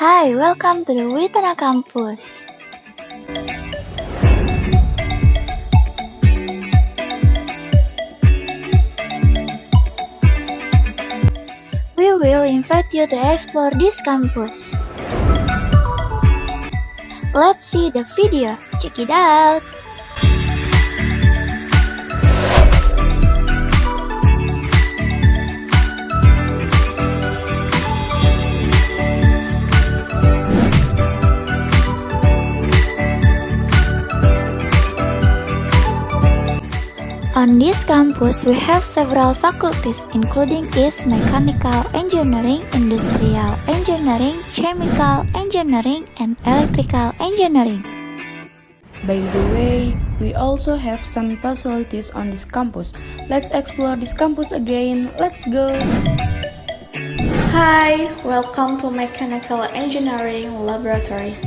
Hi, welcome to the Witana campus. We will invite you to explore this campus. Let's see the video. Check it out. On this campus, we have several faculties including Mechanical Engineering, Industrial Engineering, Chemical Engineering, and Electrical Engineering. By the way, we also have some facilities on this campus. Let's explore this campus again. Let's go! Hi, welcome to Mechanical Engineering Laboratory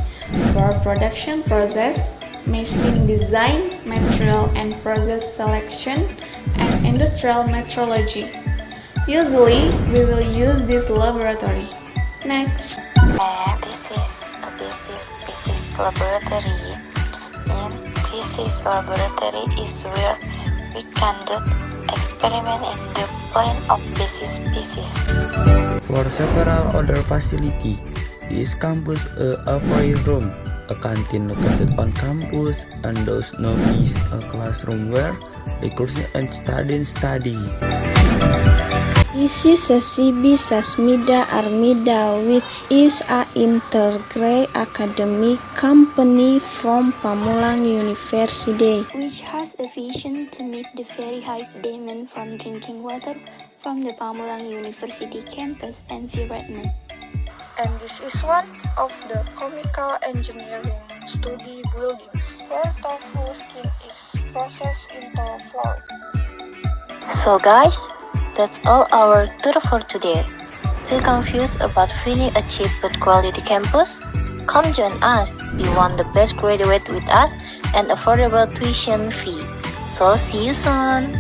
for production process, machine design, material and process selection, and industrial metrology. Usually, we will use this laboratory. Next. This is a basis laboratory. In this laboratory is where we conduct experiment in the plane of basis species. For several other facilities, this campus a free room, a canteen located on campus, and those known as a classroom where recruits and students study. This is a CB Sasmida Armida, which is an integrated academic company from Pamulang University, which has a vision to meet the very high demand from drinking water from the Pamulang University campus environment. And this is one of the chemical engineering study buildings where tofu skin is processed into flour. So guys, that's all our tour for today. Still confused about finding a cheap but quality campus? Come join us. We want the best graduate with us and affordable tuition fee. So see you soon.